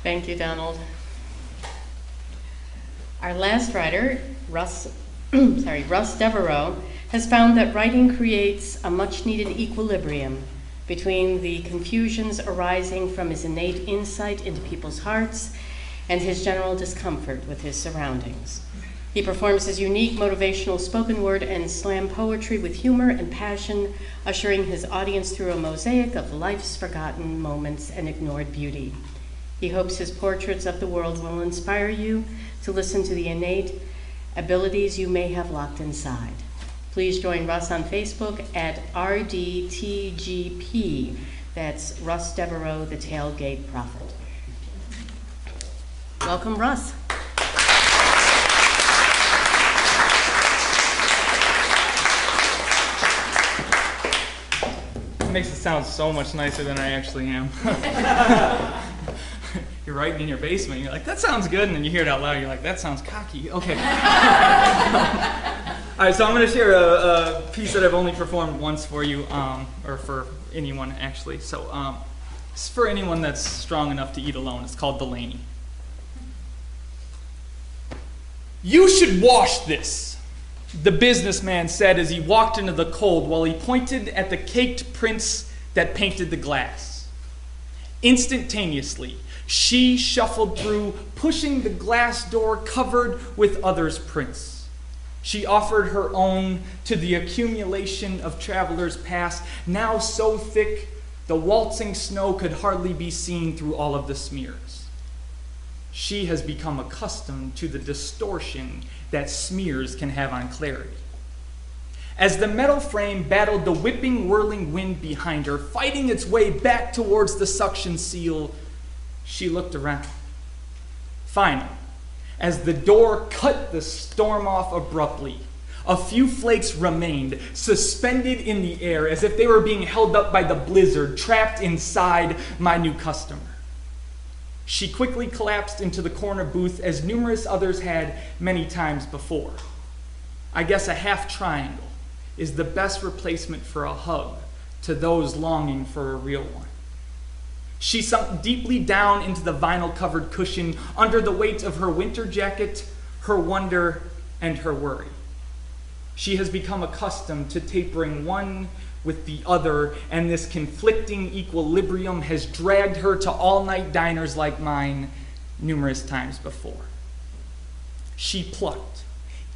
Thank you, Donald. Our last writer, Russ Devereaux, has found that writing creates a much-needed equilibrium between the confusions arising from his innate insight into people's hearts and his general discomfort with his surroundings. He performs his unique motivational spoken word and slam poetry with humor and passion, ushering his audience through a mosaic of life's forgotten moments and ignored beauty. He hopes his portraits of the world will inspire you to listen to the innate abilities you may have locked inside. Please join Russ on Facebook at RDTGP. That's Russ Devereaux, the Tailgate Prophet. Welcome, Russ. It makes it sound so much nicer than I actually am. You're writing in your basement, you're like, that sounds good, and then you hear it out loud, you're like, that sounds cocky. Okay. All right, so I'm going to share a piece that I've only performed once for you, or for anyone, actually. So it's for anyone that's strong enough to eat alone. It's called Delaney. "You should wash this," the businessman said as he walked into the cold while he pointed at the caked prints that painted the glass. Instantaneously, she shuffled through, pushing the glass door covered with others' prints. She offered her own to the accumulation of travelers past, now so thick the waltzing snow could hardly be seen through all of the smears. She has become accustomed to the distortion that smears can have on clarity. As the metal frame battled the whipping, whirling wind behind her, fighting its way back towards the suction seal, she looked around. Finally, as the door cut the storm off abruptly, a few flakes remained, suspended in the air as if they were being held up by the blizzard, trapped inside my new customer. She quickly collapsed into the corner booth as numerous others had many times before. I guess a half triangle is the best replacement for a hug to those longing for a real one. She sunk deeply down into the vinyl-covered cushion under the weight of her winter jacket, her wonder, and her worry. She has become accustomed to tapering one with the other, and this conflicting equilibrium has dragged her to all-night diners like mine numerous times before. She plucked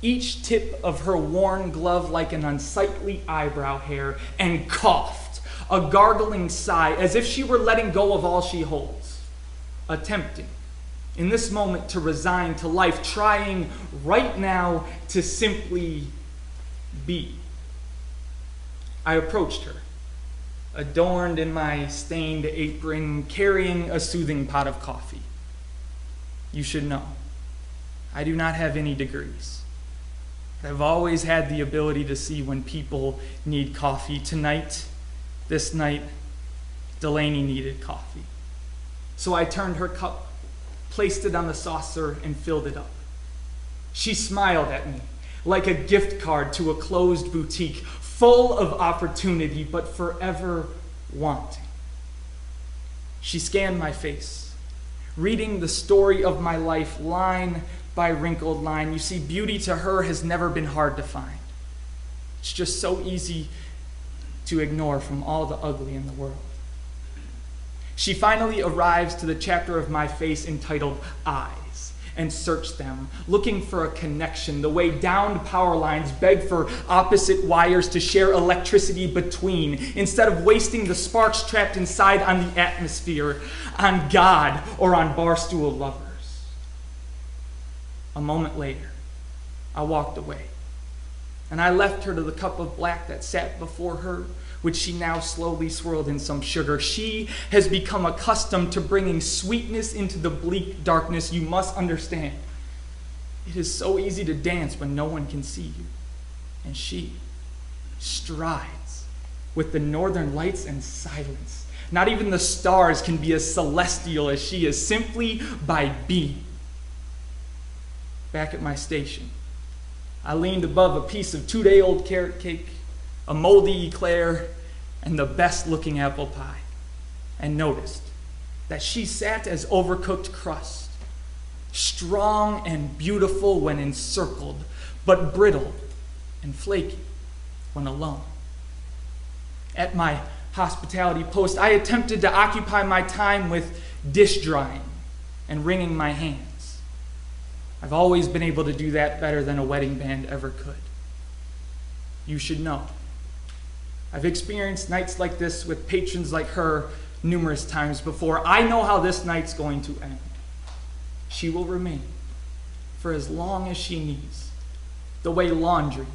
each tip of her worn glove like an unsightly eyebrow hair and coughed, a gargling sigh as if she were letting go of all she holds, attempting in this moment to resign to life, trying right now to simply be. I approached her, adorned in my stained apron, carrying a soothing pot of coffee. You should know, I do not have any degrees. I've always had the ability to see when people need coffee. Tonight, this night, Delaney needed coffee. So I turned her cup, placed it on the saucer, and filled it up. She smiled at me like a gift card to a closed boutique, full of opportunity, but forever wanting. She scanned my face, reading the story of my life line by wrinkled line. You see, beauty to her has never been hard to find. It's just so easy to ignore from all the ugly in the world. She finally arrives to the chapter of my face entitled Eyes, and search them, looking for a connection, the way downed power lines beg for opposite wires to share electricity between, instead of wasting the sparks trapped inside on the atmosphere, on God, or on barstool lovers. A moment later, I walked away, and I left her to the cup of black that sat before her, which she now slowly swirled in some sugar. She has become accustomed to bringing sweetness into the bleak darkness. You must understand, it is so easy to dance when no one can see you. And she strides with the northern lights and silence. Not even the stars can be as celestial as she is, simply by being. Back at my station, I leaned above a piece of 2-day-old carrot cake, a moldy eclair, and the best-looking apple pie, and noticed that she sat as overcooked crust, strong and beautiful when encircled, but brittle and flaky when alone. At my hospitality post, I attempted to occupy my time with dish drying and wringing my hands. I've always been able to do that better than a wedding band ever could. You should know. I've experienced nights like this with patrons like her numerous times before. I know how this night's going to end. She will remain for as long as she needs. The way laundry,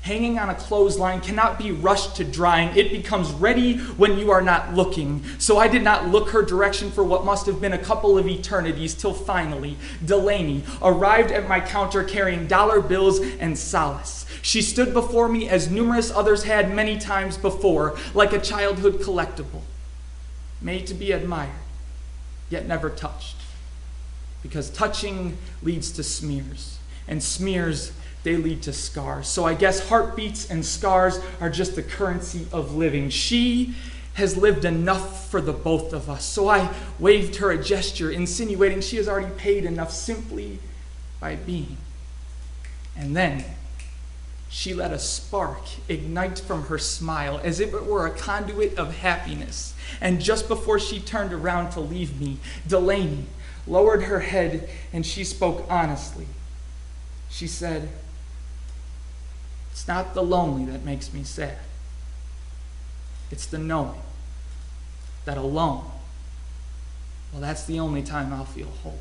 hanging on a clothesline, cannot be rushed to drying. It becomes ready when you are not looking. So I did not look her direction for what must have been a couple of eternities till finally Delaney arrived at my counter carrying dollar bills and solace. She stood before me as numerous others had many times before, like a childhood collectible, made to be admired, yet never touched. Because touching leads to smears, and smears, they lead to scars. So I guess heartbeats and scars are just the currency of living. She has lived enough for the both of us. So I waved her a gesture, insinuating she has already paid enough simply by being. And then she let a spark ignite from her smile as if it were a conduit of happiness. And just before she turned around to leave me, Delaney lowered her head and she spoke honestly. She said, "It's not the lonely that makes me sad. It's the knowing that alone, well, that's the only time I'll feel whole."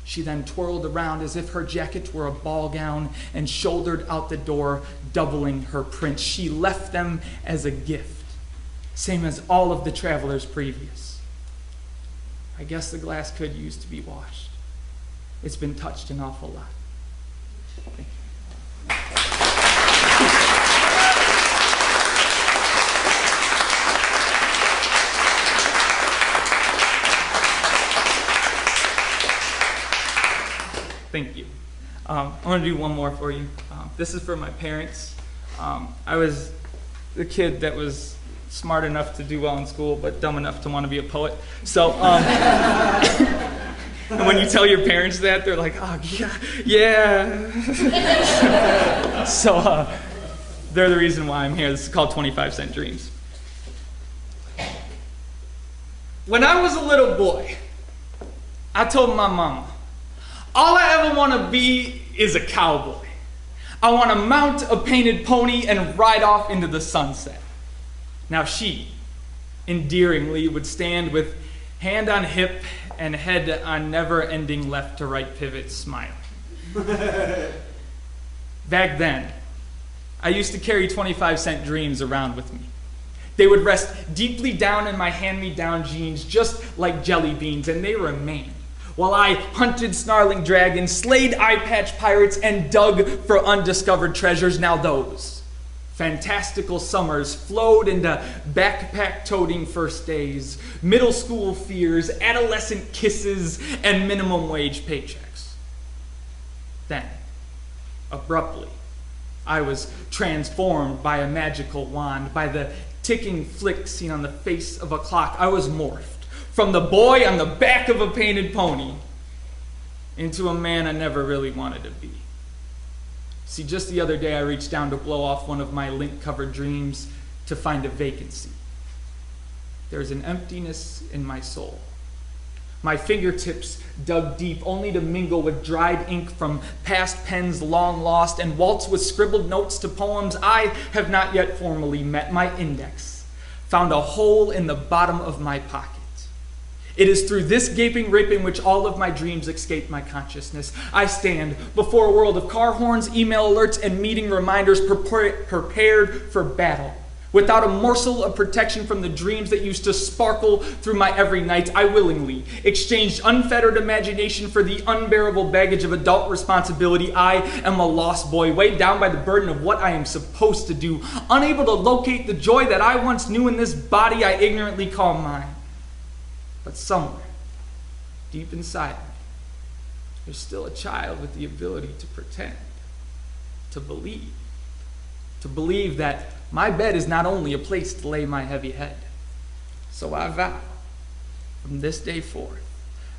She then twirled around as if her jacket were a ball gown and shouldered out the door, doubling her prints. She left them as a gift, same as all of the travelers previous. I guess the glass could use to be washed. It's been touched an awful lot. Thank you. Thank you. I want to do one more for you. This is for my parents. I was the kid that was smart enough to do well in school, but dumb enough to want to be a poet. So, and when you tell your parents that, they're like, "Oh, yeah." So, they're the reason why I'm here. This is called 25-Cent Dreams. When I was a little boy, I told my mama, all I ever want to be is a cowboy. I want to mount a painted pony and ride off into the sunset. Now she, endearingly, would stand with hand on hip and head on never-ending left-to-right pivot, smiling. Back then, I used to carry 25-cent dreams around with me. They would rest deeply down in my hand-me-down jeans, just like jelly beans, and they remained. While I hunted snarling dragons, slayed eye-patch pirates, and dug for undiscovered treasures. Now those fantastical summers flowed into backpack-toting first days, middle school fears, adolescent kisses, and minimum wage paychecks. Then, abruptly, I was transformed by a magical wand, by the ticking flick seen on the face of a clock. I was morphed from the boy on the back of a painted pony into a man I never really wanted to be. See, just the other day I reached down to blow off one of my lint-covered dreams to find a vacancy. There's an emptiness in my soul. My fingertips dug deep only to mingle with dried ink from past pens long lost and waltz with scribbled notes to poems I have not yet formally met. My index found a hole in the bottom of my pocket. It is through this gaping rip in which all of my dreams escape my consciousness. I stand before a world of car horns, email alerts, and meeting reminders prepared for battle. Without a morsel of protection from the dreams that used to sparkle through my every night, I willingly exchanged unfettered imagination for the unbearable baggage of adult responsibility. I am a lost boy, weighed down by the burden of what I am supposed to do, unable to locate the joy that I once knew in this body I ignorantly call mine. But somewhere, deep inside me, there's still a child with the ability to pretend, to believe that my bed is not only a place to lay my heavy head. So I vow From this day forth,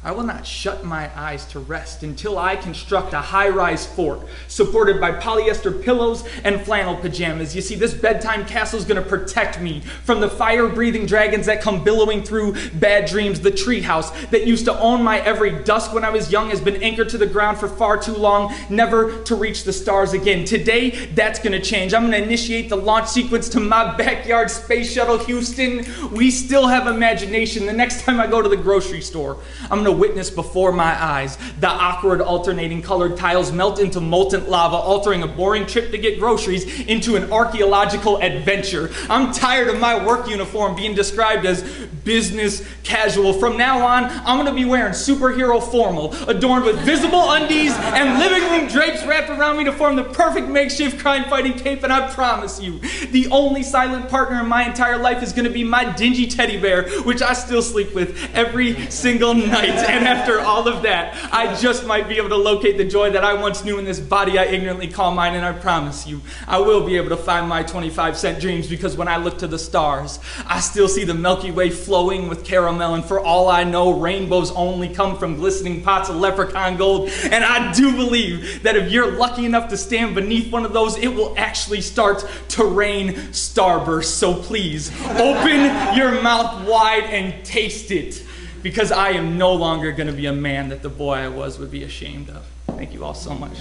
I will not shut my eyes to rest until I construct a high-rise fort supported by polyester pillows and flannel pajamas. You see, this bedtime castle is going to protect me from the fire-breathing dragons that come billowing through bad dreams. The treehouse that used to own my every dusk when I was young has been anchored to the ground for far too long, never to reach the stars again. Today, that's going to change. I'm going to initiate the launch sequence to my backyard space shuttle, Houston. We still have imagination. The next time I go to the grocery store, I'm going to witness before my eyes the awkward alternating colored tiles melt into molten lava, altering a boring trip to get groceries into an archaeological adventure. I'm tired of my work uniform being described as business casual. From now on, I'm going to be wearing superhero formal, adorned with visible undies and living room drapes wrapped around me to form the perfect makeshift crime-fighting cape. And I promise you, the only silent partner in my entire life is going to be my dingy teddy bear, which I still sleep with every single night. And after all of that, I just might be able to locate the joy that I once knew in this body I ignorantly call mine. And I promise you, I will be able to find my 25-cent dreams, because when I look to the stars, I still see the Milky Way flowing with caramel. And for all I know, rainbows only come from glistening pots of leprechaun gold. And I do believe that if you're lucky enough to stand beneath one of those, it will actually start to rain starbursts. So please, open your mouth wide and taste it, because I am no longer going to be a man that the boy I was would be ashamed of. Thank you all so much.